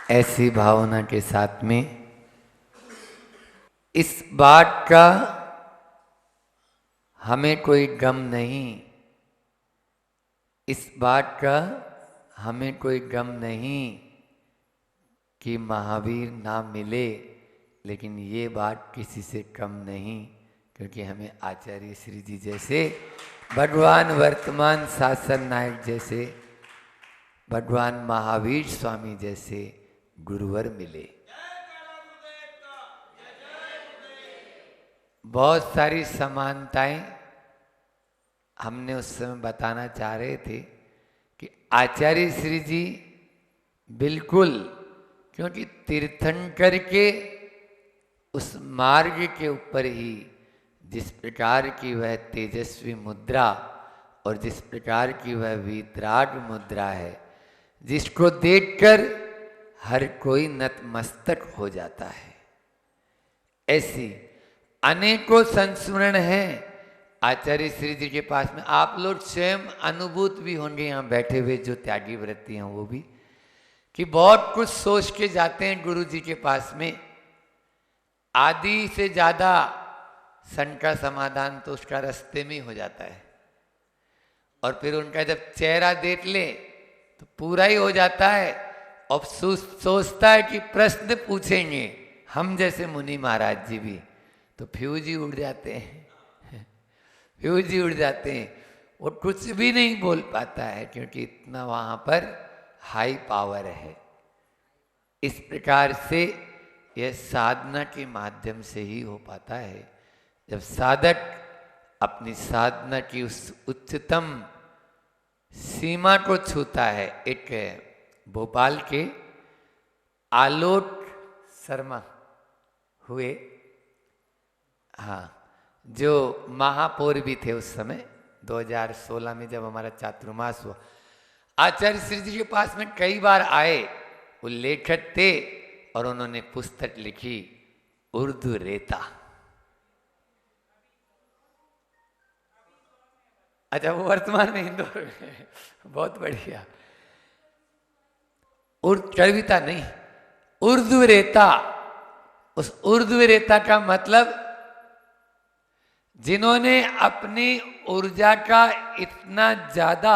ऐसी भावना के साथ में इस बात का हमें कोई गम नहीं, इस बात का हमें कोई गम नहीं कि महावीर ना मिले, लेकिन ये बात किसी से कम नहीं, क्योंकि हमें आचार्य श्री जी जैसे भगवान वर्तमान शासन नायक जैसे भगवान महावीर स्वामी जैसे गुरुवर मिले। बहुत सारी समानताएं हमने उस समय बताना चाह रहे थे कि आचार्य श्री जी बिल्कुल, क्योंकि तीर्थंकर के उस मार्ग के ऊपर ही जिस प्रकार की वह तेजस्वी मुद्रा और जिस प्रकार की वह वीतराग मुद्रा है, जिसको देखकर हर कोई नतमस्तक हो जाता है, ऐसी अनेकों संस्मरण हैं आचार्य श्री जी के पास में। आप लोग स्वयं अनुभूत भी होंगे यहाँ बैठे हुए जो त्यागी व्रती हैं वो भी, कि बहुत कुछ सोच के जाते हैं गुरु जी के पास में। आदि से ज़्यादा सन का समाधान तो उसका रास्ते में ही हो जाता है, और फिर उनका जब चेहरा देख ले तो पूरा ही हो जाता है। अब सोचता है कि प्रश्न पूछेंगे हम जैसे मुनि महाराज जी भी, तो फ्यूज ही उड़ जाते हैं, फ्यूज ही उड़ जाते हैं। वो कुछ भी नहीं बोल पाता है, क्योंकि इतना वहाँ पर हाई पावर है। इस प्रकार से यह साधना के माध्यम से ही हो पाता है। जब साधक अपनी साधना की उस उच्चतम सीमा को छूता है। एक भोपाल के आलोक शर्मा हुए, हाँ, जो महापौर भी थे उस समय 2016 में जब हमारा चातुर्मास हुआ। आचार्य श्री जी के पास में कई बार आए, वो लेखक थे और उन्होंने पुस्तक लिखी उर्दू रेता। अच्छा, वो वर्तमान में इंदौर में, बहुत बढ़िया। कविता नहीं, उर्दू रेता। उस उर्दू रेता का मतलब जिन्होंने अपनी ऊर्जा का इतना ज्यादा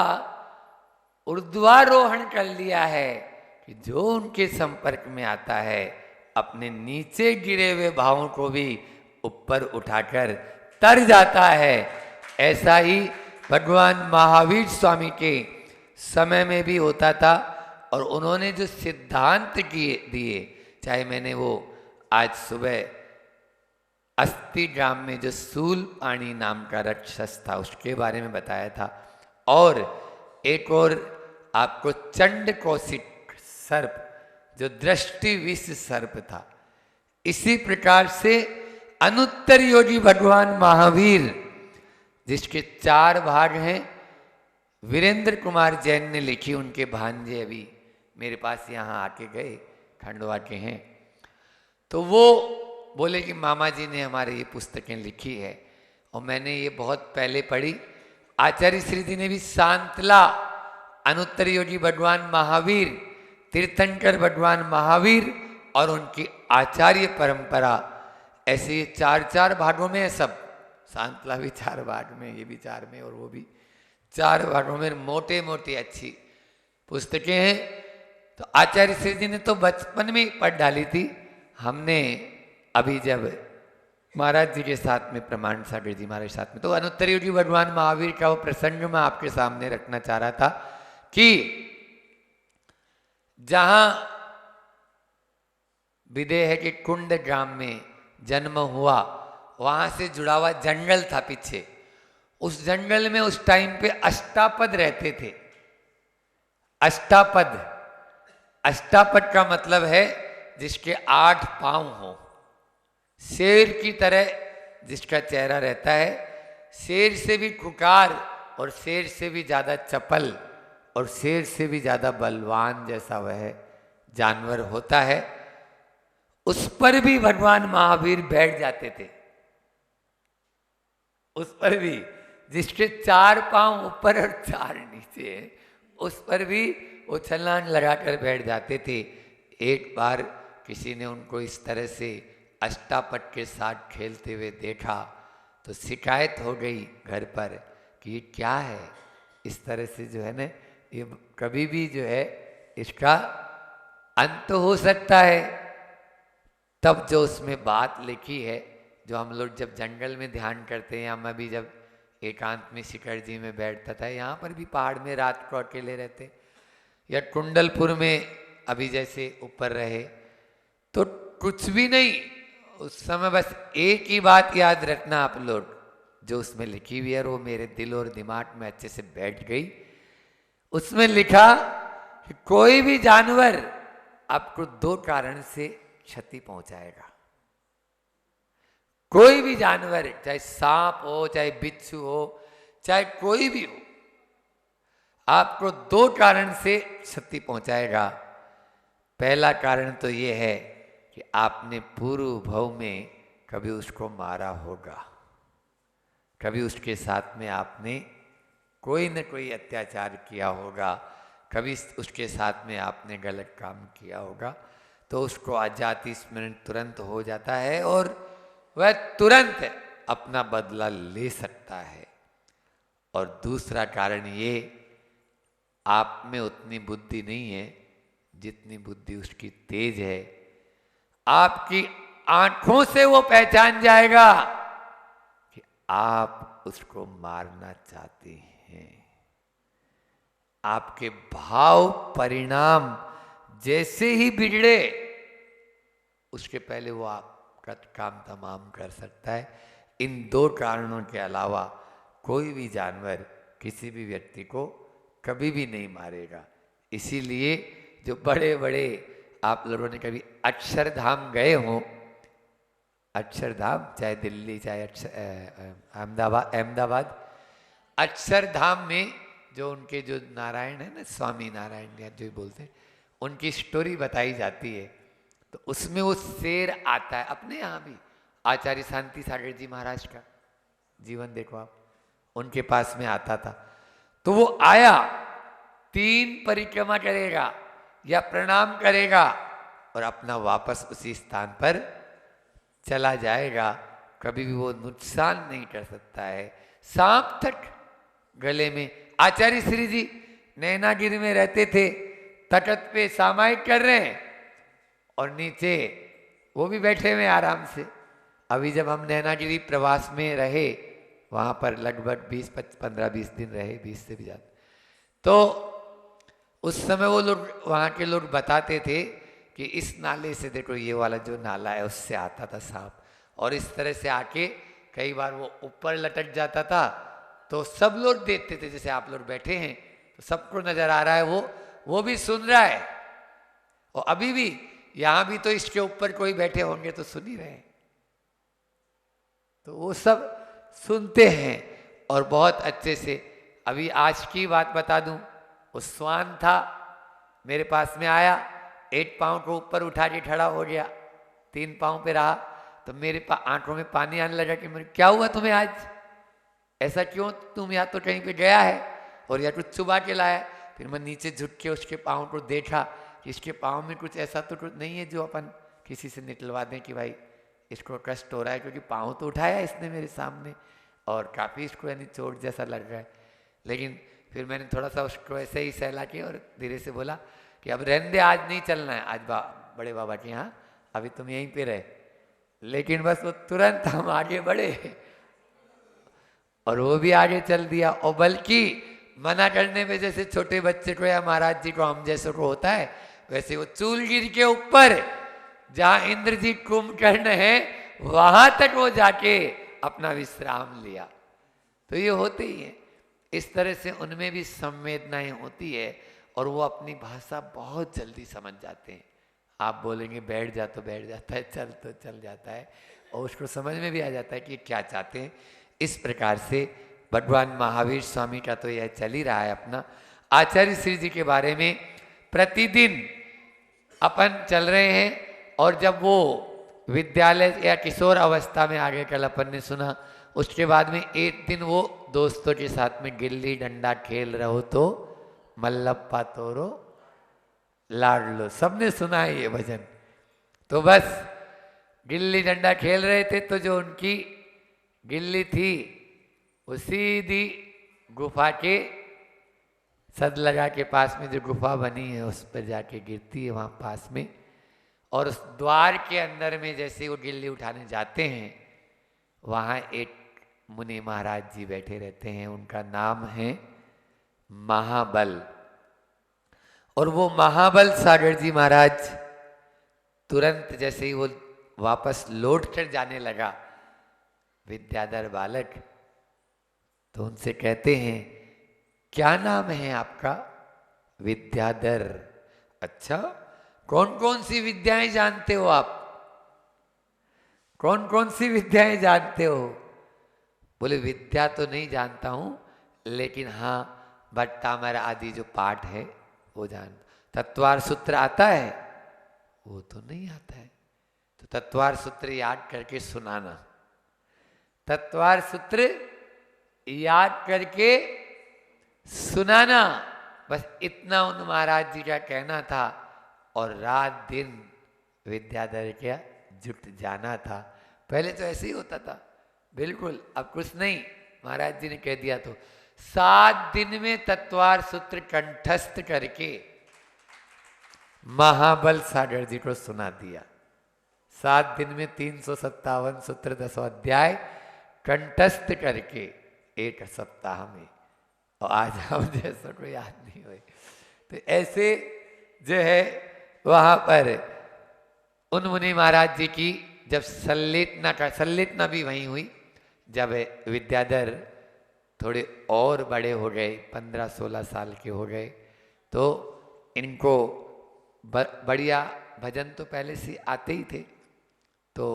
ऊर्ध्वारोहण कर लिया है कि जो उनके संपर्क में आता है अपने नीचे गिरे हुए भावों को भी ऊपर उठाकर तर जाता है। ऐसा ही भगवान महावीर स्वामी के समय में भी होता था। और उन्होंने जो सिद्धांत दिए, चाहे मैंने वो आज सुबह अस्थि ग्राम में जो सूल पाणी नाम का राक्षस था उसके बारे में बताया था, और एक और आपको चंड कौशिक सर्प जो दृष्टि विष सर्प था। इसी प्रकार से अनुत्तर योगी भगवान महावीर, जिसके 4 भाग हैं, वीरेंद्र कुमार जैन ने लिखी। उनके भांजे अभी मेरे पास यहाँ आके गए, खंडवा के हैं, तो वो बोले कि मामा जी ने हमारे ये पुस्तकें लिखी है, और मैंने ये बहुत पहले पढ़ी। आचार्य श्री जी ने भी सांतला, अनुत्तर योगी भगवान महावीर, तीर्थंकर भगवान महावीर और उनकी आचार्य परंपरा, ऐसे ये 4 भागों में है सब। सांतला भी 4 भाग में, ये भी 4 में, और वो भी 4 भागों में मोटे मोटे अच्छी पुस्तकें हैं। तो आचार्य श्री जी ने तो बचपन में पढ़ डाली थी। हमने अभी जब महाराज जी के साथ में, प्रमाण सागर जी महाराज साथ में, तो अनुत्तर योगी भगवान महावीर का वो प्रसंग मैं आपके सामने रखना चाह रहा था कि जहां विदेह के कुंड ग्राम में जन्म हुआ, वहां से जुड़ा हुआ जंगल था पीछे। उस जंगल में उस टाइम पे अष्टापद रहते थे। अष्टापद, अष्टापद का मतलब है जिसके 8 पांव हो, शेर की तरह जिसका चेहरा रहता है, शेर से भी खुकार और शेर से भी ज्यादा चपल और शेर से भी ज्यादा बलवान जैसा वह जानवर होता है, उस पर भी भगवान महावीर बैठ जाते थे। उस पर भी, जिसके 4 पांव ऊपर और 4 नीचे है, उस पर भी वो छलांग लगाकर बैठ जाते थे। एक बार किसी ने उनको इस तरह से अष्टापट के साथ खेलते हुए देखा तो शिकायत हो गई घर पर कि ये क्या है, इस तरह से जो है ना ये कभी भी जो है इसका अंत हो सकता है। तब जो उसमें बात लिखी है, जो हम लोग जब जंगल में ध्यान करते हैं, या मैं भी जब एकांत में शिखर जी में बैठता था, यहाँ पर भी पहाड़ में रात को अकेले रहते, या कुंडलपुर में अभी जैसे ऊपर रहे, तो कुछ भी नहीं, उस समय बस एक ही बात याद रखना आप लोग, जो उसमें लिखी हुई है वो मेरे दिल और दिमाग में अच्छे से बैठ गई। उसमें लिखा कि कोई भी जानवर आपको दो कारण से क्षति पहुंचाएगा। कोई भी जानवर, चाहे सांप हो, चाहे बिच्छू हो, चाहे कोई भी हो, आपको दो कारण से क्षति पहुंचाएगा। पहला कारण तो ये है कि आपने पूर्व भव में कभी उसको मारा होगा, कभी उसके साथ में आपने कोई न कोई अत्याचार किया होगा, कभी उसके साथ में आपने गलत काम किया होगा, तो उसको अजाति स्मरण तुरंत हो जाता है और वह तुरंत अपना बदला ले सकता है। और दूसरा कारण ये, आप में उतनी बुद्धि नहीं है जितनी बुद्धि उसकी तेज है। आपकी आंखों से वो पहचान जाएगा कि आप उसको मारना चाहते हैं। आपके भाव परिणाम जैसे ही बिगड़े, उसके पहले वो आपका काम तमाम कर सकता है। इन दो कारणों के अलावा कोई भी जानवर किसी भी व्यक्ति को कभी भी नहीं मारेगा। इसीलिए जो बड़े बड़े, आप लोगों ने कभी अक्षरधाम गए हों, अक्षरधाम चाहे दिल्ली चाहे अहमदाबाद, अक्षरधाम में जो उनके जो नारायण है ना, स्वामी नारायण या जो बोलते हैं, उनकी स्टोरी बताई जाती है। तो उसमें वो शेर आता है, अपने यहाँ भी आचार्य शांति सागर जी महाराज का जीवन देखो आप, उनके पास में आता था। तो वो आया, 3 परिक्रमा करेगा या प्रणाम करेगा और अपना वापस उसी स्थान पर चला जाएगा। कभी भी वो नुकसान नहीं कर सकता है। सांप तक गले में, आचार्य श्री जी नैनागिरी में रहते थे, तटत पे सामायिक कर रहे हैं और नीचे वो भी बैठे हुए आराम से। अभी जब हम नैनागिरी प्रवास में रहे, वहाँ पर लगभग 15-20 दिन रहे, 20 से भी ज़्यादा, तो उस समय वो लोग, वहाँ के लोग बताते थे कि इस नाले से देखो, ये वाला जो नाला है उससे आता था सांप, और इस तरह से आके कई बार वो ऊपर लटक जाता था। तो सब लोग देखते थे, जैसे आप लोग बैठे हैं तो सबको नजर आ रहा है, वो भी सुन रहा है, और अभी भी यहाँ भी तो इसके ऊपर कोई बैठे होंगे तो सुन ही रहे हैं। तो वो सब सुनते हैं और बहुत अच्छे से। अभी आज की बात बता दूं, वो श्वान था, मेरे पास में आया, एक पाँव को ऊपर उठा के खड़ा हो गया, 3 पाँव पे रहा, तो मेरे आंखों में पानी आने लगा कि मेरे क्या हुआ तुम्हें आज, ऐसा क्यों, तुम या तो कहीं पे गया है और या कुछ चुबा के लाया। फिर मैं नीचे झुक के उसके पाँव को देखा कि इसके पाँव में कुछ ऐसा तो कुछ नहीं है जो अपन किसी से निकलवा दें कि भाई इसको कष्ट हो रहा है, क्योंकि पाँव तो उठाया इसने मेरे सामने और काफ़ी इसको यानी चोट जैसा लग रहा है। लेकिन फिर मैंने थोड़ा सा उसको ऐसे ही सहला किया और धीरे से बोला कि अब रहने दे, आज नहीं चलना है, आज बड़े बाबा के यहाँ, अभी तुम यहीं पे रहे। लेकिन बस वो तुरंत हम आगे बढ़े और वो भी आगे चल दिया। और बल्कि मना करने में जैसे छोटे बच्चे को या महाराज जी को हम जैसे को होता है, वैसे वो चूलगिर के ऊपर जहाँ इंद्रजीत कुंभकर्ण है वहां तक वो जाके अपना विश्राम लिया। तो ये होते ही है, इस तरह से उनमें भी संवेदनाएं होती है और वो अपनी भाषा बहुत जल्दी समझ जाते हैं। आप बोलेंगे बैठ जा तो बैठ जाता है, चल तो चल जाता है, और उसको समझ में भी आ जाता है कि क्या चाहते हैं। इस प्रकार से भगवान महावीर स्वामी का तो यह चल ही रहा है अपना। आचार्य श्री जी के बारे में प्रतिदिन अपन चल रहे हैं, और जब वो विद्यालय या किशोर अवस्था में आगे, कल अपन ने सुना, उसके बाद में एक दिन वो दोस्तों के साथ में गिल्ली डंडा खेल रहे हो तो मल्लप्पा तोरो लाड लो, सबने सुना है ये भजन। तो बस गिल्ली डंडा खेल रहे थे, तो जो उनकी गिल्ली थी वो सीधी गुफा के सदलगा के पास में जो गुफा बनी है उस पर जाके गिरती है वहाँ पास में। और उस द्वार के अंदर में जैसे वो गिल्ली उठाने जाते हैं, वहाँ एक मुनि महाराज जी बैठे रहते हैं, उनका नाम है महाबल। और वो महाबल सागर जी महाराज तुरंत जैसे ही वो वापस लौट कर जाने लगा, विद्याधर बालक तो उनसे कहते हैं, क्या नाम है आपका? विद्याधर। अच्छा, कौन कौन सी विद्याएं जानते हो आप? कौन कौन सी विद्याएं जानते हो? बोले विद्या तो नहीं जानता हूं, लेकिन हाँ भट्टामर आदि जो पाठ है वो जान। तत्वार सूत्र आता है? वो तो नहीं आता है। तो तत्वार सूत्र याद करके सुनाना। तत्वार सूत्र याद करके सुनाना, बस इतना उन महाराज जी का कहना था। और रात दिन विद्याधर क्या जुट जाना था। पहले तो ऐसे ही होता था, बिल्कुल, अब कुछ नहीं, महाराज जी ने कह दिया तो 7 दिन में तत्वार सूत्र कंठस्थ करके महाबल सागर जी को सुना दिया। 7 दिन में 357 सूत्र 10 अध्याय कंठस्थ करके 1 सप्ताह में। और आज हम जैसा कोई याद नहीं हुए। तो ऐसे जो है वहां पर उन मुनि महाराज जी की जब सल्लेटना भी वहीं हुई, जब विद्याधर थोड़े और बड़े हो गए, 15-16 साल के हो गए, तो इनको बढ़िया भजन तो पहले से आते ही थे। तो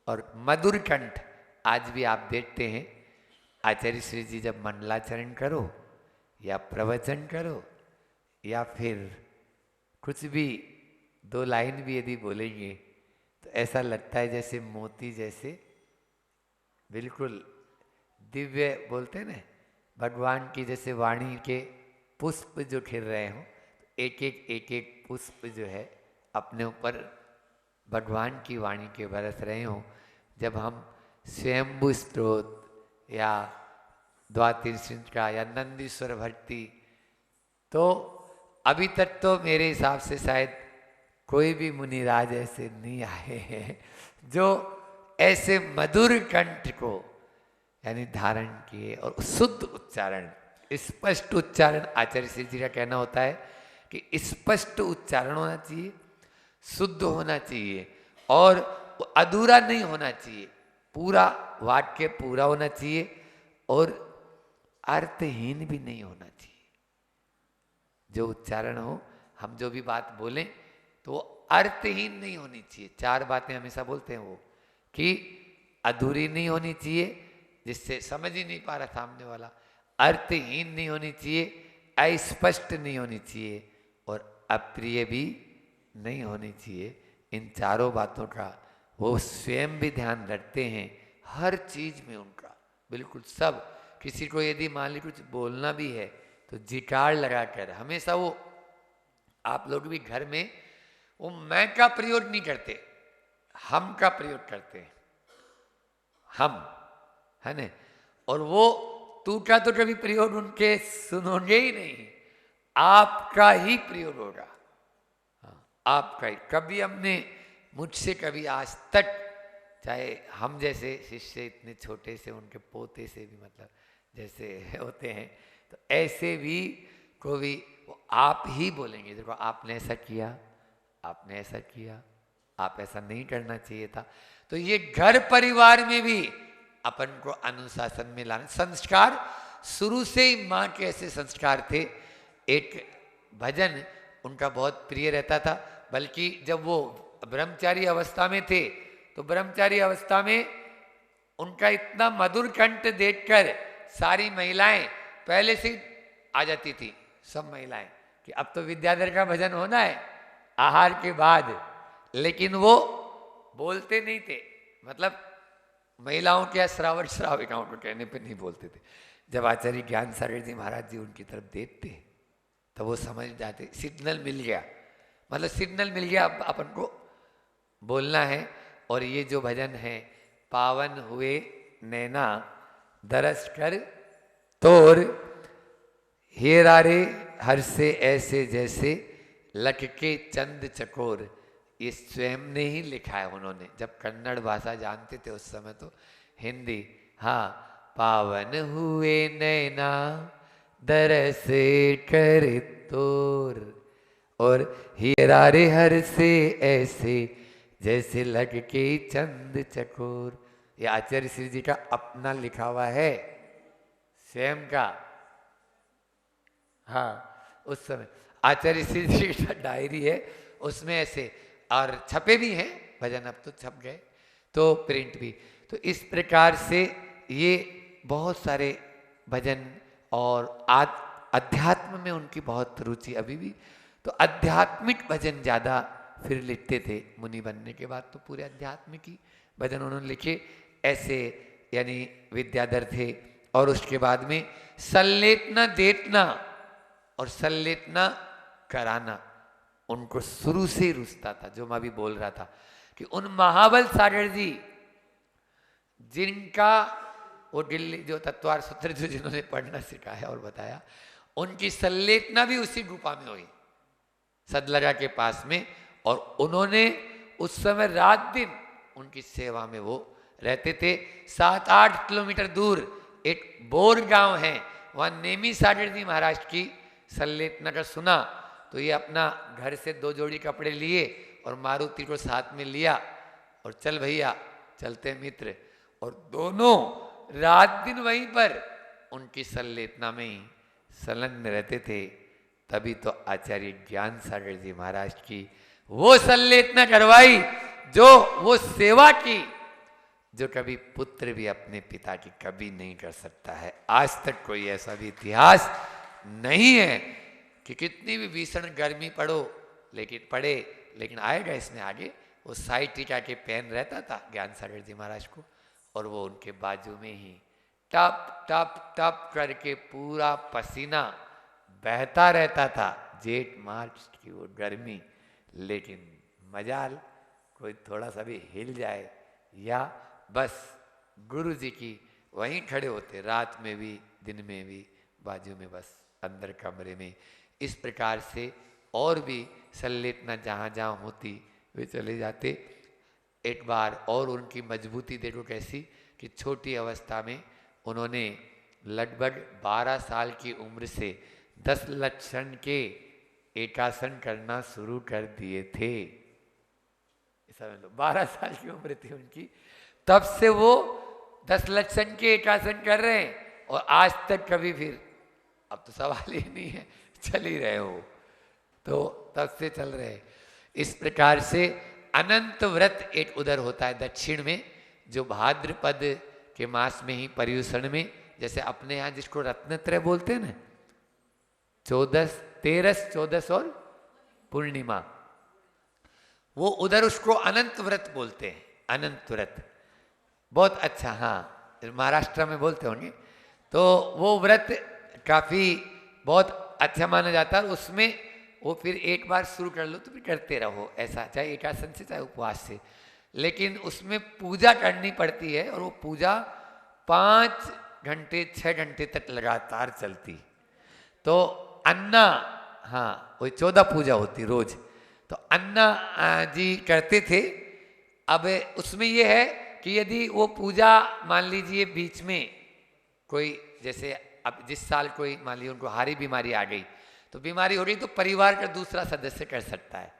और मधुर कंठ आज भी आप देखते हैं, आचार्य श्री जी जब मंडलाचरण करो या प्रवचन करो या फिर कुछ भी 2 लाइन भी यदि बोलेंगे तो ऐसा लगता है जैसे मोती जैसे बिल्कुल दिव्य, बोलते हैं ना भगवान की जैसे वाणी के पुष्प जो खिल रहे हों, एक एक पुष्प जो है अपने ऊपर भगवान की वाणी के बरस रहे हों। जब हम स्वयंभू स्तोत्र या द्वातिर का या नंदीश्वर भक्ति, तो अभी तक तो मेरे हिसाब से शायद कोई भी मुनिराज ऐसे नहीं आए हैं जो ऐसे मधुर कंठ को यानी धारण किए और शुद्ध उच्चारण, स्पष्ट उच्चारण। आचार्य श्री जी का कहना होता है कि स्पष्ट उच्चारण होना चाहिए, शुद्ध होना चाहिए और अधूरा नहीं होना चाहिए, पूरा वाक्य पूरा होना चाहिए और अर्थहीन भी नहीं होना चाहिए। जो उच्चारण हो, हम जो भी बात बोलें तो अर्थहीन नहीं होनी चाहिए। 4 बातें हमेशा बोलते हैं वो, कि अधूरी नहीं होनी चाहिए जिससे समझ ही नहीं पा रहा सामने वाला, अर्थहीन नहीं होनी चाहिए, अस्पष्ट नहीं होनी चाहिए और अप्रिय भी नहीं होनी चाहिए। इन 4 बातों का वो स्वयं भी ध्यान रखते हैं हर चीज में उनका, बिल्कुल सब। किसी को यदि मान ली कुछ बोलना भी है तो जिकार लगाकर हमेशा वो, आप लोग भी घर में वो मैं का प्रयोग नहीं करते, हम का प्रयोग करते हैं, हम, है ना। और वो तू का तो कभी प्रयोग उनके सुनोगे ही नहीं, आपका ही प्रयोग होगा। हाँ, आपका ही। कभी हमने, मुझसे कभी आज तक, चाहे हम जैसे शिष्य इतने छोटे से, उनके पोते से भी मतलब जैसे होते हैं, तो ऐसे भी को भी वो आप ही बोलेंगे। देखो आपने ऐसा किया, आपने ऐसा किया, आप ऐसा नहीं करना चाहिए था। तो ये घर परिवार में भी अपन को अनुशासन में लाना। संस्कार शुरू से ही माँ के ऐसे संस्कार थे। एक भजन उनका बहुत प्रिय रहता था, बल्कि जब वो ब्रह्मचारी अवस्था में थे तो ब्रह्मचारी अवस्था में उनका इतना मधुर कंठ देखकर सारी महिलाएं पहले से आ जाती थी, सब महिलाएं, कि अब तो विद्याधर का भजन होना है आहार के बाद। लेकिन वो बोलते नहीं थे, मतलब महिलाओं के श्रावण श्राविकाओं को कहने पे नहीं बोलते थे। जब आचार्य ज्ञान सागर जी महाराज जी उनकी तरफ देखते तो वो समझ जाते, सिग्नल मिल गया मतलब सिग्नल मिल गया, अब अपन को बोलना है। और ये जो भजन है, पावन हुए नैना दरस कर तोर, हेरा रे हर से ऐसे जैसे लटके चंद चकोर, ये स्वयं ने ही लिखा है उन्होंने, जब कन्नड़ भाषा जानते थे उस समय तो हिंदी। हाँ, पावन हुए नैना दरस कर तोर, और हीरा रे हर से ऐसे जैसे लटके चंद चकोर। ये आचार्य श्री जी का अपना लिखा हुआ है, स्वयं का। हाँ, उस समय आचार्य श्री जी की डायरी है, उसमें ऐसे, और छपे भी हैं भजन, अब तो छप गए, तो प्रिंट भी। तो इस प्रकार से ये बहुत सारे भजन, और अध्यात्म में उनकी बहुत रुचि अभी भी, तो आध्यात्मिक भजन ज़्यादा फिर लिखते थे। मुनि बनने के बाद तो पूरे आध्यात्मिक ही भजन उन्होंने लिखे ऐसे, यानी विद्याधर थे। और उसके बाद में सल्लेटना देटना और सल्लेटना कराना उनको शुरू से ही रुचता था। जो मैं अभी बोल रहा था कि उन महाबल सागर जी, जिनका वो दिल्ली जो तत्वार सूत्र जो जिन्होंने पढ़ना सिखाया और बताया, उनकी सल्लेटना भी उसी गुफा में हुई, सदलगा के पास में। और उन्होंने उस समय रात दिन उनकी सेवा में वो रहते थे। 7-8 किलोमीटर दूर एक बोर गांव है, वहाँ नेमी सागर जी महाराज की सल्लेटना का सुना, तो ये अपना घर से 2 जोड़ी कपड़े लिए और मारुति को साथ में लिया, और चल भैया चलते मित्र। और दोनों रात दिन वहीं पर उनकी सल्लेटना में ही संलग्न रहते थे। तभी तो आचार्य ज्ञान सागर जी महाराज की वो सल्लेटना करवाई, जो वो सेवा की, जो कभी पुत्र भी अपने पिता की कभी नहीं कर सकता है। आज तक कोई ऐसा भी इतिहास नहीं है कि कितनी भी भीषण गर्मी लेकिन आएगा इसमें आगे, वो साई टीका के पेन रहता था ज्ञान सागर जी महाराज को, और वो उनके बाजू में ही टप टप टप करके पूरा पसीना बहता रहता था। जेठ मार्च की वो गर्मी, लेकिन मजाल कोई थोड़ा सा भी हिल जाए, या बस गुरु जी की वहीं खड़े होते, रात में भी दिन में भी बाजू में, बस अंदर कमरे में। इस प्रकार से और भी सल्लेटना जहाँ जहाँ होती वे चले जाते। एक बार और उनकी मजबूती देखो कैसी, कि छोटी अवस्था में उन्होंने लगभग 12 साल की उम्र से 10 लक्षण के एकासन करना शुरू कर दिए थे। समझ लो, 12 साल की उम्र थी उनकी, तब से वो 10 लक्षण के एकासन कर रहे हैं, और आज तक कभी फिर, अब तो सवाल ही नहीं है, चल ही रहे हो, तो तब से चल रहे। इस प्रकार से अनंत व्रत एक उधर होता है दक्षिण में, जो भाद्रपद के मास में ही पर्युषण में, जैसे अपने यहाँ जिसको रत्नत्रय बोलते हैं ना, 13, 14 और पूर्णिमा, वो उधर उसको अनंत व्रत बोलते हैं। अनंत व्रत बहुत अच्छा, हाँ महाराष्ट्र में बोलते होंगे। तो वो व्रत काफ़ी बहुत अच्छा माना जाता है। उसमें वो फिर एक बार शुरू कर लो तो फिर करते रहो, ऐसा चाहे एकासन से चाहे उपवास से, लेकिन उसमें पूजा करनी पड़ती है, और वो पूजा 5 घंटे 6 घंटे तक लगातार चलती। तो अन्ना, हाँ वही 14 पूजा होती रोज, तो अन्ना जी करते थे। अब उसमें ये है कि यदि वो पूजा मान लीजिए बीच में कोई, जैसे अब जिस साल कोई मान लीजिए उनको हारी बीमारी आ गई, तो बीमारी हो गई तो परिवार का दूसरा सदस्य कर सकता है,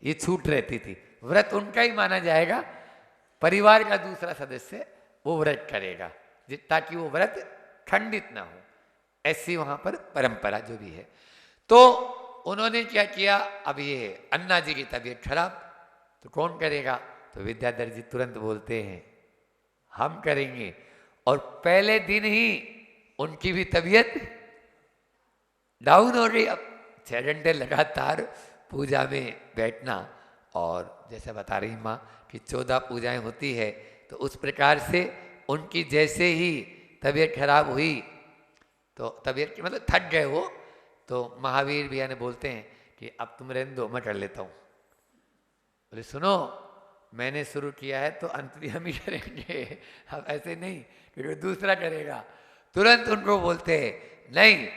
ये छूट रहती थी। व्रत उनका ही माना जाएगा, परिवार का दूसरा सदस्य वो व्रत करेगा, ताकि वो व्रत खंडित ना हो, ऐसी वहां पर परंपरा जो भी है। तो उन्होंने क्या किया, अब ये अन्ना जी की तबीयत खराब, तो कौन करेगा, तो विद्याधर जी तुरंत बोलते हैं हम करेंगे। और पहले दिन ही उनकी भी तबीयत डाउन हो गई। अब 6 घंटे लगातार पूजा में बैठना, और जैसे बता रही माँ कि 14 पूजाएं होती है, तो उस प्रकार से उनकी जैसे ही तबीयत खराब हुई, तो तबीयत मतलब थक गए वो, तो महावीर भैया ने बोलते हैं कि अब तुम रहने दो, मैं कर लेता हूँ। बोले सुनो, मैंने शुरू किया है तो अंत भी हम ही करेंगे, अब ऐसे नहीं क्योंकि दूसरा करेगा। तुरंत उनको बोलते हैं नहीं,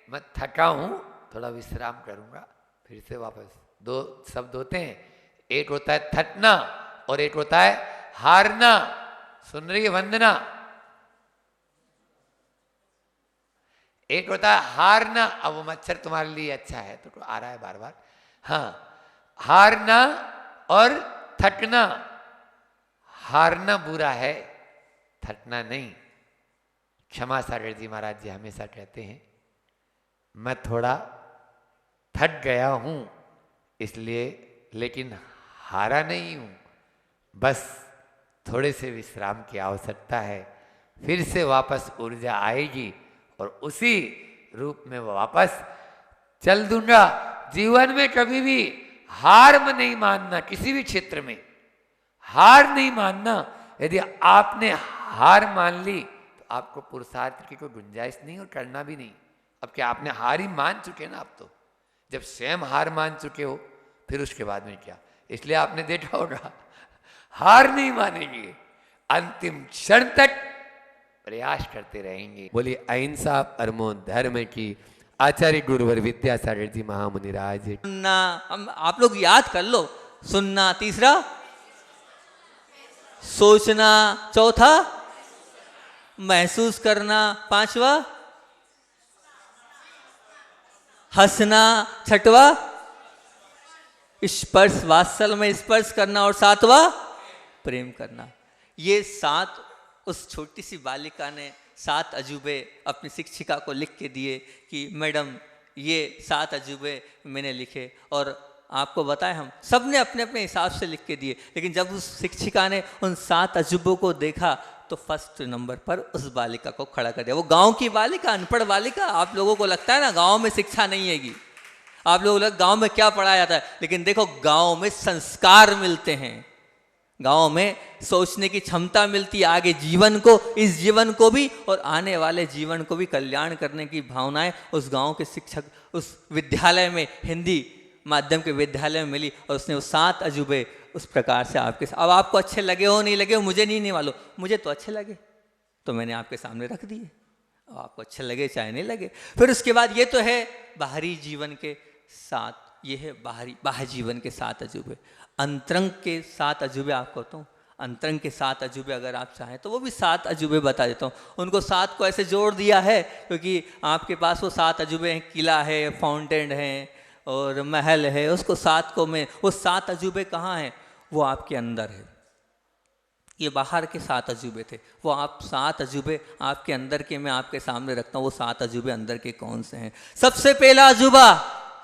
मैं थका हूँ, थोड़ा विश्राम करूँगा, फिर से वापस। दो शब्द होते हैं, एक होता है थकना और एक होता है हारना। सुन रही है वंदना? एक होता है हारना, अब वो मच्छर तुम्हारे लिए अच्छा है तो आ रहा है बार बार। हाँ, हारना और थकना। हारना बुरा है, थकना नहीं। क्षमा सागर जी महाराज जी हमेशा कहते हैं मैं थोड़ा थक गया हूं इसलिए, लेकिन हारा नहीं हूं, बस थोड़े से विश्राम की आवश्यकता है, फिर से वापस ऊर्जा आएगी और उसी रूप में वापस चल दूंगा। जीवन में कभी भी हार में नहीं मानना, किसी भी क्षेत्र में हार नहीं मानना। यदि आपने हार मान ली तो आपको पुरुषार्थ की कोई गुंजाइश नहीं और करना भी नहीं। अब क्या, आपने हार ही मान चुके ना, आप तो जब स्वयं हार मान चुके हो फिर उसके बाद में क्या। इसलिए आपने देखा होगा हार नहीं मानेंगे, अंतिम क्षण तक प्रयास करते रहेंगे। बोलिए अहिंसा परमो धर्म की। आचार्य गुरुवर विद्यासागर जी महामुनि राज। सुनना, हम आप लोग याद कर लो। सुनना तीसरा, सोचना चौथा, महसूस करना पांचवा, हंसना छठवा, स्पर्श वात्सल में स्पर्श करना और सातवा प्रेम करना। ये 7 उस छोटी सी बालिका ने 7 अजूबे अपनी शिक्षिका को लिख के दिए कि मैडम ये 7 अजूबे मैंने लिखे। और आपको बताएं, हम सब ने अपने अपने हिसाब से लिख के दिए, लेकिन जब उस शिक्षिका ने उन 7 अजूबों को देखा तो फर्स्ट नंबर पर उस बालिका को खड़ा कर दिया। वो गांव की बालिका, अनपढ़ बालिका। आप लोगों को लगता है ना गांव में शिक्षा नहीं हैगी, आप लोग गांव में क्या पढ़ाया जाता है, लेकिन देखो गांव में संस्कार मिलते हैं, गांव में सोचने की क्षमता मिलती है, आगे जीवन को, इस जीवन को भी और आने वाले जीवन को भी कल्याण करने की भावनाएं उस गांव के शिक्षक, उस विद्यालय में, हिंदी माध्यम के विद्यालय में मिली। और उसने वो 7 अजूबे उस प्रकार से आपके, अब आपको अच्छे लगे हो नहीं लगे हो मुझे नहीं मालूम, मुझे तो अच्छे लगे तो मैंने आपके सामने रख दिए। अब आपको अच्छे लगे चाहे नहीं लगे। फिर उसके बाद ये तो है बाहरी जीवन के 7, ये है बाह्य जीवन के 7 अजूबे। अंतरंग के 7 अजूबे आपको तो, अंतरंग के 7 अजूबे अगर आप चाहें तो वो भी 7 अजूबे बता देता हूँ। उनको 7 को ऐसे जोड़ दिया है क्योंकि आपके पास वो 7 अजूबे हैं, किला है, फाउंटेन है और महल है, उसको 7 को मैं, वो 7 अजूबे कहाँ हैं, वो आपके अंदर है। ये बाहर के 7 अजूबे थे, वो आप 7 अजूबे आपके अंदर के मैं आपके सामने रखता हूँ। वो 7 अजूबे अंदर के कौन से हैं? सबसे पहला अजूबा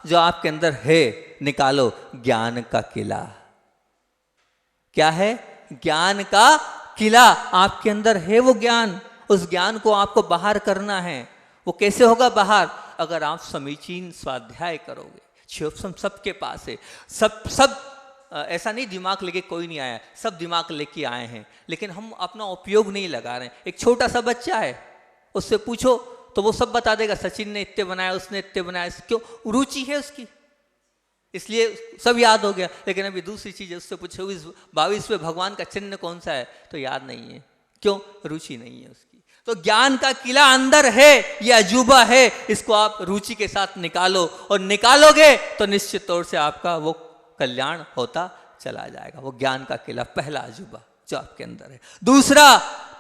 जो आपके अंदर है, निकालो, ज्ञान का किला। क्या है? ज्ञान का किला आपके अंदर है। वो ज्ञान, उस ज्ञान को आपको बाहर करना है। वो कैसे होगा बाहर? अगर आप समीचीन स्वाध्याय करोगे। शिवोपम सबके पास है, सब ऐसा नहीं दिमाग लेके कोई नहीं आया, सब दिमाग लेके आए हैं, लेकिन हम अपना उपयोग नहीं लगा रहे हैं। एक छोटा सा बच्चा है, उससे पूछो तो वो सब बता देगा, सचिन ने इतने बनाया, उसने इतने बनाया, क्यों? रुचि है उसकी, इसलिए सब याद हो गया। लेकिन अभी दूसरी चीज़ है, उससे पूछो इस 22वें भगवान का चिन्ह कौन सा है, तो याद नहीं है। क्यों? रुचि नहीं है उसकी। तो ज्ञान का किला अंदर है, ये अजूबा है, इसको आप रुचि के साथ निकालो, और निकालोगे तो निश्चित तौर से आपका वो कल्याण होता चला जाएगा। वो ज्ञान का किला पहला अजूबा जो आपके अंदर है। दूसरा,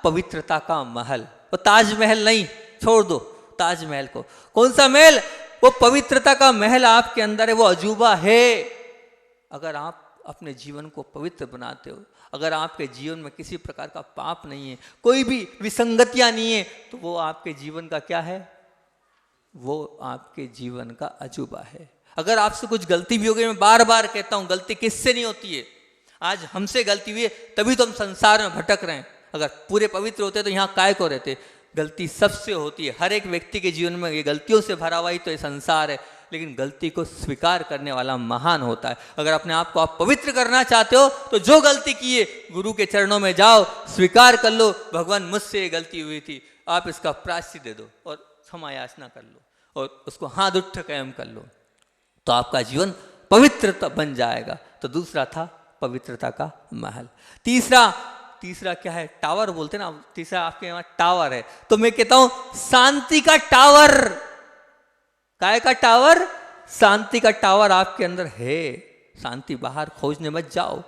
पवित्रता का महल। वो ताजमहल नहीं, छोड़ दो ताजमहल को। कौन सा महल? वो पवित्रता का महल आपके अंदर है, वो अजूबा है। अगर आप अपने जीवन को पवित्र बनाते हो, अगर आपके जीवन में किसी प्रकार का पाप नहीं है, कोई भी विसंगतियां नहीं है, तो वो आपके जीवन का क्या है? वो आपके जीवन का अजूबा है। अगर आपसे कुछ गलती भी हो गई, मैं बार बार कहता हूं, गलती किससे नहीं होती है, आज हमसे गलती हुई है, तभी तो हम संसार में भटक रहे हैं। अगर पूरे पवित्र होते तो यहाँ काय को रहते? गलती सबसे होती है, हर एक व्यक्ति के जीवन में ये गलतियों से भरा हुआ ही तो ये संसार है, लेकिन गलती को स्वीकार करने वाला महान होता है। अगर अपने आप को आप पवित्र करना चाहते हो तो जो गलती की है, गुरु के चरणों में जाओ, स्वीकार कर लो, भगवान मुझसे ये गलती हुई थी, आप इसका प्रायश्चित दे दो और क्षमा याचना कर लो और उसको हाथ उठ कायम कर लो। तो आपका जीवन पवित्र बन जाएगा। तो दूसरा था पवित्रता का महल। तीसरा क्या है? टावर बोलते ना, तीसरा आपके यहाँ टावर है। तो मैं कहता हूं शांति का टावर। काय का टावर? शांति का टावर आपके अंदर है। शांति बाहर खोजने मत जाओ।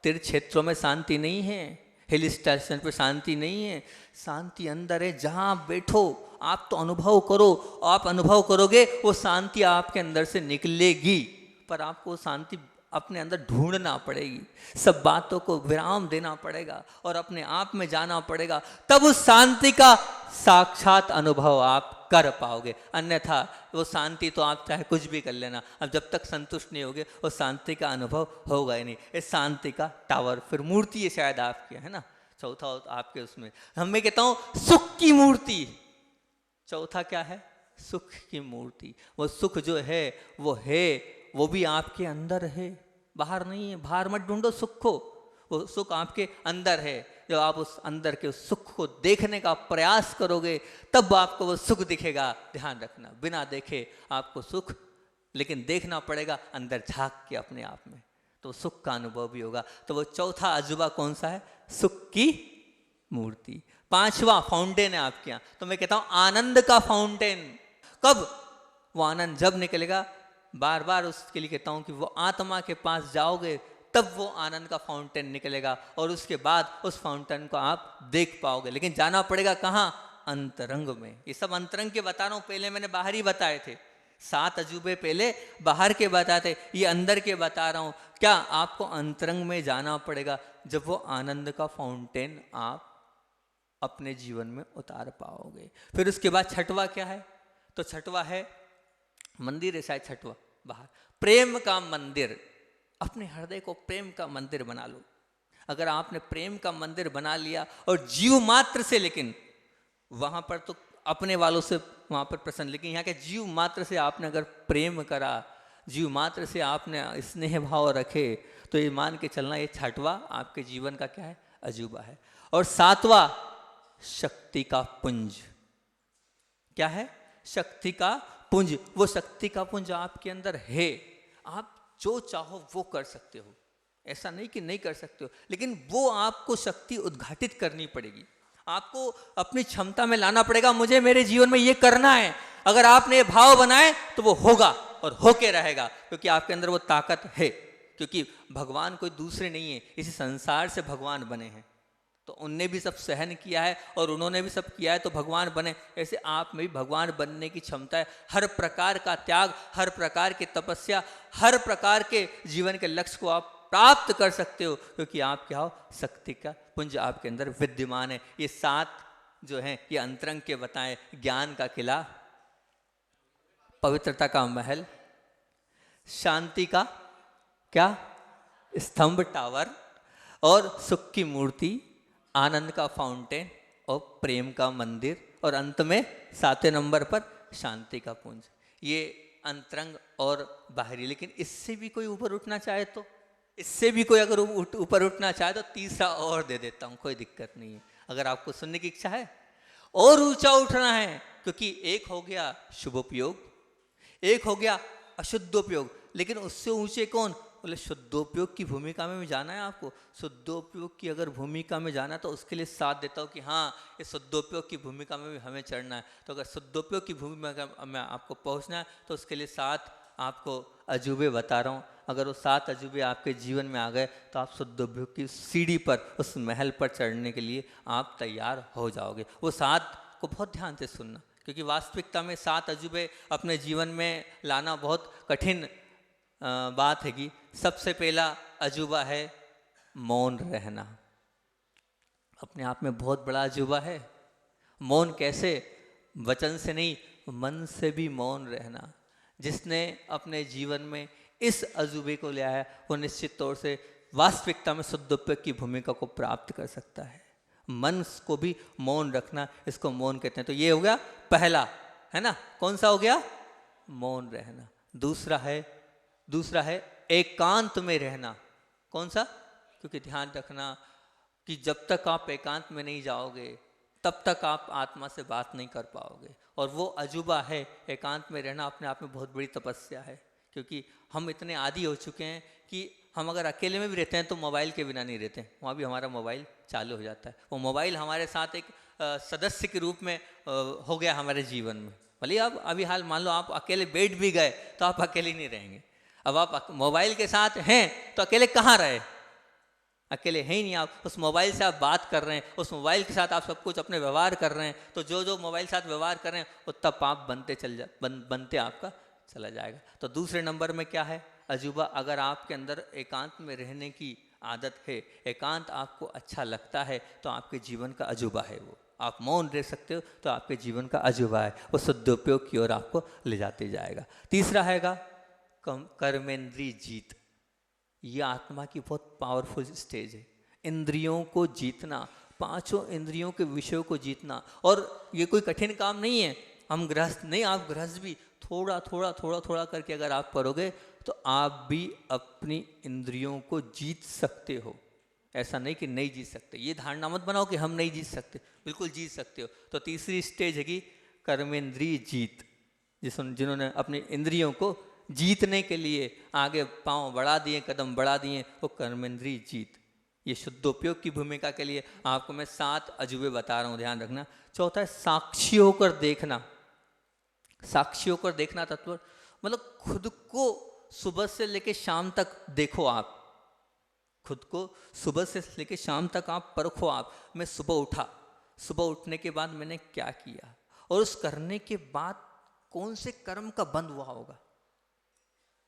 तेरे क्षेत्रों में शांति नहीं है, हिल स्टेशन पर शांति नहीं है, शांति अंदर है। जहां बैठो आप तो अनुभव करो। आप अनुभव करोगे वो शांति आपके अंदर से निकलेगी, पर आपको शांति अपने अंदर ढूंढना पड़ेगी। सब बातों को विराम देना पड़ेगा और अपने आप में जाना पड़ेगा, तब उस शांति का साक्षात अनुभव आप कर पाओगे। अन्यथा वो शांति तो आप चाहे कुछ भी कर लेना, अब जब तक संतुष्ट नहीं होगे वो शांति का अनुभव होगा ही नहीं। इस शांति का टावर, फिर मूर्ति है शायद आपके, है ना, चौथा आपके उसमें। मैं कहता हूं सुख की मूर्ति। चौथा क्या है? सुख की मूर्ति। वो सुख जो है वो भी आपके अंदर है, बाहर नहीं है। बाहर मत ढूंढो सुख को, वो सुख आपके अंदर है। जब आप उस अंदर के सुख को देखने का प्रयास करोगे तब आपको वो सुख दिखेगा। ध्यान रखना, बिना देखे आपको सुख, लेकिन देखना पड़ेगा अंदर झांक के अपने आप में, तो सुख का अनुभव भी होगा। तो वो चौथा अजूबा कौन सा है? सुख की मूर्ति। पांचवा फाउंटेन है आपके यहाँ। तो मैं कहता हूं आनंद का फाउंटेन। कब? वो आनंद जब निकलेगा, बार बार उसके लिए कहता हूं कि वो आत्मा के पास जाओगे तब वो आनंद का फाउंटेन निकलेगा, और उसके बाद उस फाउंटेन को आप देख पाओगे। लेकिन जाना पड़ेगा कहाँ? अंतरंग में। ये सब अंतरंग के बता रहा हूं, पहले मैंने बाहर ही बताए थे। 7 अजूबे पहले बाहर के बताते, ये अंदर के बता रहा हूं। क्या आपको अंतरंग में जाना पड़ेगा, जब वो आनंद का फाउंटेन आप अपने जीवन में उतार पाओगे। फिर उसके बाद छठवा क्या है? तो छठवा है मंदिर है शायद, छठवा बाहर प्रेम का मंदिर। अपने हृदय को प्रेम का मंदिर बना लो। अगर आपने प्रेम का मंदिर बना लिया और जीव मात्र से, लेकिन वहां पर तो अपने वालों से वहां पर प्रसन्न, लेकिन यहाँ के जीव मात्र से आपने अगर प्रेम करा, जीव मात्र से आपने स्नेह भाव रखे, तो ये मान के चलना, ये छठवा आपके जीवन का क्या है? अजूबा है। और सातवां शक्ति का पुंज। क्या है? शक्ति का पुंज। वो शक्ति का पुंज आपके अंदर है। आप जो चाहो वो कर सकते हो, ऐसा नहीं कि नहीं कर सकते हो, लेकिन वो आपको शक्ति उद्घाटित करनी पड़ेगी। आपको अपनी क्षमता में लाना पड़ेगा, मुझे मेरे जीवन में ये करना है। अगर आपने ये भाव बनाए तो वो होगा और होके रहेगा, क्योंकि आपके अंदर वो ताकत है। क्योंकि भगवान कोई दूसरे नहीं है, इसी संसार से भगवान बने हैं। तो उनने भी सब सहन किया है और उन्होंने भी सब किया है तो भगवान बने। ऐसे आप में भी भगवान बनने की क्षमता है। हर प्रकार का त्याग, हर प्रकार की तपस्या, हर प्रकार के जीवन के लक्ष्य को आप प्राप्त कर सकते हो, क्योंकि आप क्या हो? शक्ति का पुंज आपके अंदर विद्यमान है। ये 7 जो हैं ये अंतरंग के बताएं। ज्ञान का किला, पवित्रता का महल, शांति का क्या स्तंभ टावर, और सुख की मूर्ति, आनंद का फाउंटेन और प्रेम का मंदिर, और अंत में 7वें नंबर पर शांति का पुंज। ये अंतरंग और बाहरी। लेकिन इससे भी कोई ऊपर उठना चाहे तो, इससे भी कोई अगर ऊपर उठना चाहे तो तीसरा और दे देता हूं, कोई दिक्कत नहीं है। अगर आपको सुनने की इच्छा है और ऊंचा उठना है, क्योंकि एक हो गया शुभोपयोग, एक हो गया अशुद्धोपयोग, लेकिन उससे ऊंचे कौन? बोले शुद्धोपयोग की भूमिका में जाना है आपको। शुद्धोपयोग की अगर भूमिका में जाना है तो उसके लिए साथ देता हूँ कि हाँ, ये शुद्धोपयोग की भूमिका में भी हमें चढ़ना है। तो अगर शुद्धोपयोग की भूमिका में आपको पहुँचना है तो उसके लिए 7 आपको अजूबे बता रहा हूँ। अगर वो 7 अजूबे आपके जीवन में आ गए तो आप शुद्धोपयोग की सीढ़ी पर, उस महल पर चढ़ने के लिए आप तैयार हो जाओगे। वो 7 को बहुत ध्यान से सुनना, क्योंकि वास्तविकता में 7 अजूबे अपने जीवन में लाना बहुत कठिन बात है। कि सबसे पहला अजूबा है मौन रहना। अपने आप में बहुत बड़ा अजूबा है। मौन कैसे? वचन से नहीं, मन से भी मौन रहना। जिसने अपने जीवन में इस अजूबे को लिया है वो निश्चित तौर से वास्तविकता में शुद्धोपयोग की भूमिका को प्राप्त कर सकता है। मन को भी मौन रखना, इसको मौन कहते हैं। तो ये हो गया पहला, है ना? कौन सा हो गया? मौन रहना। दूसरा है एकांत में रहना। कौन सा? क्योंकि ध्यान रखना कि जब तक आप एकांत में नहीं जाओगे तब तक आप आत्मा से बात नहीं कर पाओगे। और वो अजूबा है एकांत में रहना, अपने आप में बहुत बड़ी तपस्या है। क्योंकि हम इतने आदी हो चुके हैं कि हम अगर अकेले में भी रहते हैं तो मोबाइल के बिना नहीं रहते, वहाँ भी हमारा मोबाइल चालू हो जाता है। वो मोबाइल हमारे साथ एक सदस्य के रूप में हो गया हमारे जीवन में। भले आप अभी हाल मान लो आप अकेले बैठ भी गए तो आप अकेले नहीं रहेंगे। अब आप मोबाइल के साथ हैं तो अकेले कहाँ रहे, अकेले हैं ही नहीं। आप उस मोबाइल से आप बात कर रहे हैं, उस मोबाइल के साथ आप सब कुछ अपने व्यवहार कर रहे हैं, तो जो जो मोबाइल के साथ व्यवहार कर रहे हैं उतना पाप बनते आपका चला जाएगा। तो दूसरे नंबर में क्या है अजूबा, अगर आपके अंदर एकांत में रहने की आदत है, एकांत आपको अच्छा लगता है तो आपके जीवन का अजूबा है वो। आप मौन रह सकते हो तो आपके जीवन का अजूबा है, वो सदुपयोग की ओर आपको ले जाते जाएगा। तीसरा हैगा कर्मेंद्रीय जीत। ये आत्मा की बहुत पावरफुल स्टेज है। इंद्रियों को जीतना, पांचों इंद्रियों के विषयों को जीतना। और ये कोई कठिन काम नहीं है। हम गृहस्थ नहीं, आप गृहस्थ भी थोड़ा थोड़ा थोड़ा थोड़ा करके अगर आप करोगे तो आप भी अपनी इंद्रियों को जीत सकते हो। ऐसा नहीं कि नहीं जीत सकते, ये धारणा मत बनाओ कि हम नहीं जीत सकते, बिल्कुल जीत सकते हो। तो तीसरी स्टेज है कि कर्मेंद्रीय जीत। जिन्होंने अपनी इंद्रियों को जीतने के लिए आगे पांव बढ़ा दिए, कदम बढ़ा दिए, वो कर्मेंद्रीय जीत। ये शुद्धोपयोग की भूमिका के लिए आपको मैं 7 अजूबे बता रहा हूँ, ध्यान रखना। चौथा है साक्षी होकर देखना। साक्षी होकर देखना तत्व मतलब खुद को सुबह से लेकर शाम तक देखो। आप खुद को सुबह से लेकर शाम तक आप परखो। आप मैं सुबह उठा, सुबह उठने के बाद मैंने क्या किया, और उस करने के बाद कौन से कर्म का बंध हुआ होगा।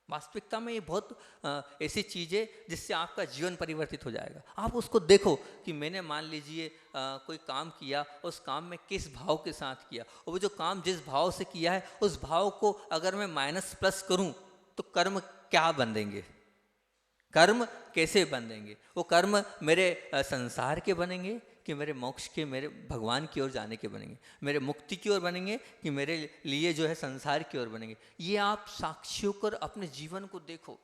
वास्तविकता में ये बहुत ऐसी चीज़ है जिससे आपका जीवन परिवर्तित हो जाएगा। आप उसको देखो कि मैंने मान लीजिए कोई काम किया, उस काम में किस भाव के साथ किया, और वो जो काम जिस भाव से किया है उस भाव को अगर मैं माइनस प्लस करूं तो कर्म क्या बंधेंगे, कर्म कैसे बंधेंगे। वो कर्म मेरे संसार के बनेंगे कि मेरे मोक्ष के, मेरे भगवान की ओर जाने के बनेंगे, मेरे मुक्ति की ओर बनेंगे कि मेरे लिए जो है संसार की ओर बनेंगे। ये आप साक्षी होकर अपने जीवन को देखो।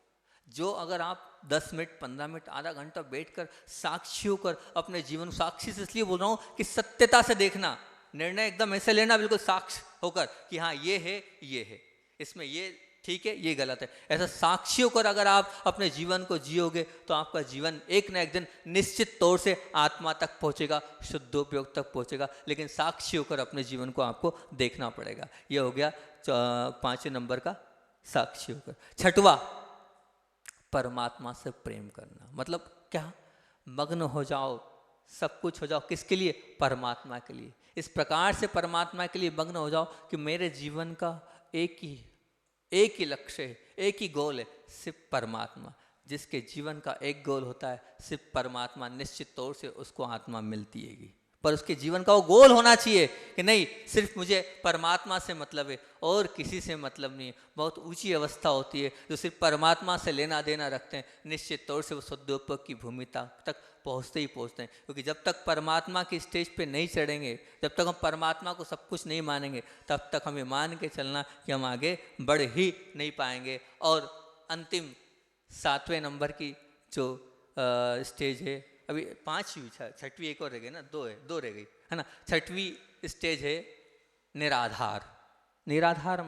जो अगर आप 10 मिनट 15 मिनट आधा घंटा बैठकर साक्षी होकर अपने जीवन, साक्षी से इसलिए बोल रहा हूँ कि सत्यता से देखना, निर्णय एकदम ऐसे लेना बिल्कुल साक्ष्य होकर कि हाँ ये है, इसमें ये ठीक है, ये गलत है। ऐसा साक्षी होकर अगर आप अपने जीवन को जियोगे तो आपका जीवन एक न एक दिन निश्चित तौर से आत्मा तक पहुंचेगा, शुद्धोपयोग तक पहुंचेगा। लेकिन साक्षी होकर अपने जीवन को आपको देखना पड़ेगा। ये हो गया 5वें नंबर का, साक्षी होकर। छठवा, परमात्मा से प्रेम करना। मतलब क्या, मग्न हो जाओ, सब कुछ हो जाओ, किसके लिए, परमात्मा के लिए। इस प्रकार से परमात्मा के लिए मग्न हो जाओ कि मेरे जीवन का एक ही लक्ष्य है, एक ही गोल है, सिर्फ परमात्मा। जिसके जीवन का एक गोल होता है सिर्फ परमात्मा, निश्चित तौर से उसको आत्मा मिलती है। पर उसके जीवन का वो गोल होना चाहिए कि नहीं, सिर्फ मुझे परमात्मा से मतलब है और किसी से मतलब नहीं है। बहुत ऊंची अवस्था होती है जो सिर्फ परमात्मा से लेना देना रखते हैं, निश्चित तौर से वो शुद्धोपयोग की भूमिका तक पहुँचते ही पहुँचते हैं। क्योंकि जब तक परमात्मा की स्टेज पे नहीं चढ़ेंगे, जब तक हम परमात्मा को सब कुछ नहीं मानेंगे, तब तक हमें मान के चलना कि हम आगे बढ़ ही नहीं पाएंगे। और अंतिम 7वें नंबर की जो स्टेज है, अभी 5 हुई, 6वीं एक और रह गई ना, 2 रह गई है ना। 6वीं स्टेज है निराधार। निराधार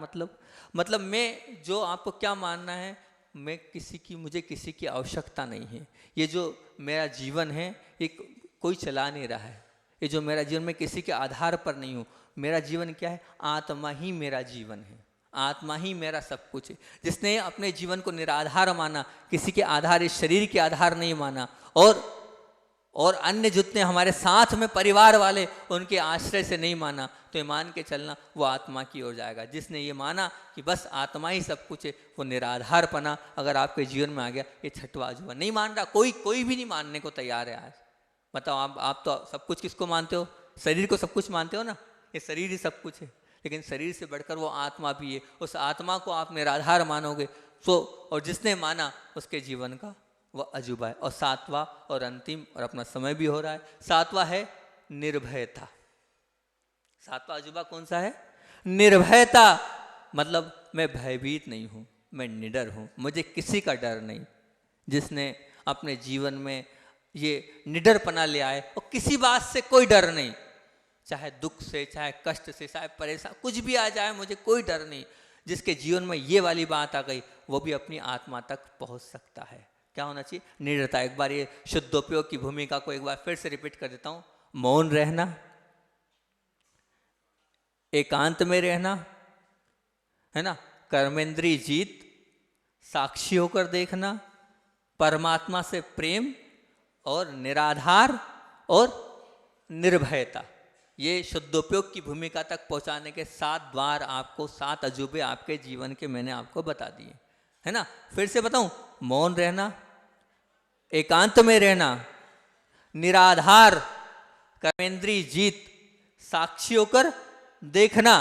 मतलब मैं, जो आपको क्या मानना है, मुझे किसी की आवश्यकता नहीं है। ये जो मेरा जीवन है ये कोई चला नहीं रहा है। ये जो मेरा जीवन, मैं किसी के आधार पर नहीं हूँ। मेरा जीवन क्या है, आत्मा ही मेरा जीवन है, आत्मा ही मेरा सब कुछ है। जिसने अपने जीवन को निराधार माना, किसी के आधार, इस शरीर के आधार नहीं माना, और अन्य जितने हमारे साथ में परिवार वाले, उनके आश्रय से नहीं माना, तो ये मान के चलना वो आत्मा की ओर जाएगा। जिसने ये माना कि बस आत्मा ही सब कुछ है, वो निराधारपना अगर आपके जीवन में आ गया, ये 6वां अजूबा। नहीं मान रहा कोई भी नहीं मानने को तैयार है आज। बताओ आप तो सब कुछ किसको मानते हो, शरीर को सब कुछ मानते हो ना, ये शरीर ही सब कुछ है। लेकिन शरीर से बढ़कर वो आत्मा भी है। उस आत्मा को आप निराधार मानोगे तो, और जिसने माना उसके जीवन का वह अजूबा है। और 7वां और अंतिम, और अपना समय भी हो रहा है, 7वां है निर्भयता। 7वां अजूबा कौन सा है, निर्भयता। मतलब मैं भयभीत नहीं हूँ, मैं निडर हूँ, मुझे किसी का डर नहीं। जिसने अपने जीवन में ये निडरपना ले आए और किसी बात से कोई डर नहीं, चाहे दुख से, चाहे कष्ट से, चाहे परेशान, कुछ भी आ जाए मुझे कोई डर नहीं। जिसके जीवन में ये वाली बात आ गई वो भी अपनी आत्मा तक पहुंच सकता है। क्या होना चाहिए? निडरता। एक बार ये शुद्धोपयोग की भूमिका को एक बार फिर से रिपीट कर देता हूं। मौन रहना, एकांत में रहना, है ना, कर्मेंद्रीय जीत, साक्षी होकर देखना, परमात्मा से प्रेम और निराधार और निर्भयता। ये शुद्धोपयोग की भूमिका तक पहुंचाने के 7 द्वार आपको, 7 अजूबे आपके जीवन के मैंने आपको बता दिए, है ना। फिर से बताऊं, मौन रहना, एकांत में रहना, निराधार, कर्मेंद्रीय जीत, साक्षी होकर देखना,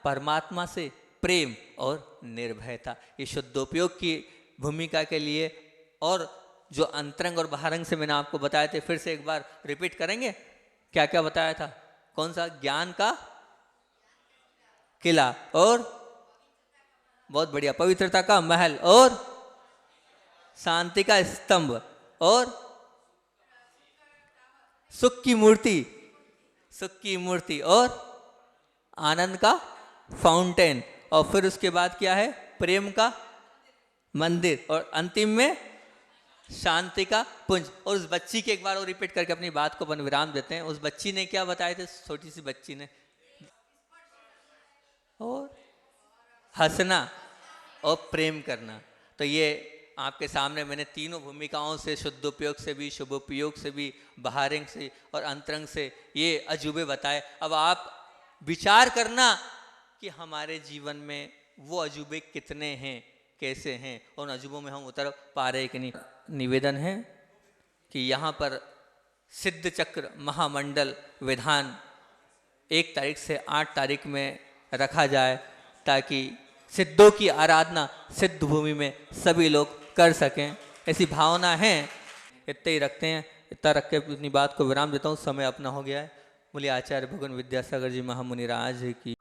परमात्मा से प्रेम और निर्भयता। ये शुद्धोपयोग की भूमिका के लिए और जो अंतरंग और बहिरंग से मैंने आपको बताए थे, फिर से एक बार रिपीट करेंगे। क्या क्या बताया था? कौन सा? ज्ञान का किला, और बहुत बढ़िया, पवित्रता का महल, और शांति का स्तंभ, और सुख की मूर्ति, सुख की मूर्ति, और आनंद का फाउंटेन, और फिर उसके बाद क्या है? प्रेम का मंदिर, और अंतिम में शांति का पुंज। और उस बच्ची के एक बार और रिपीट करके अपनी बात को अपन विराम देते हैं। उस बच्ची ने क्या बताए थे? छोटी सी बच्ची ने, और हंसना और प्रेम करना। तो ये आपके सामने मैंने तीनों भूमिकाओं से, शुद्धोपयोग से भी, शुभोपयोग से भी, बाहरिंग से और अंतरंग से, ये अजूबे बताए। अब आप विचार करना कि हमारे जीवन में वो अजूबे कितने हैं, कैसे हैं, और उन अजूबों में हम उतर पा रहे कि नहीं। निवेदन है कि यहाँ पर सिद्ध चक्र महामंडल विधान 1 तारीख से 8 तारीख में रखा जाए, ताकि सिद्धों की आराधना सिद्ध भूमि में सभी लोग कर सकें। ऐसी भावना है। इतना ही रखते हैं, इतना रख के अपनी बात को विराम देता हूँ। समय अपना हो गया है। बोलिए आचार्य भगवान विद्यासागर जी महामुनि राज की।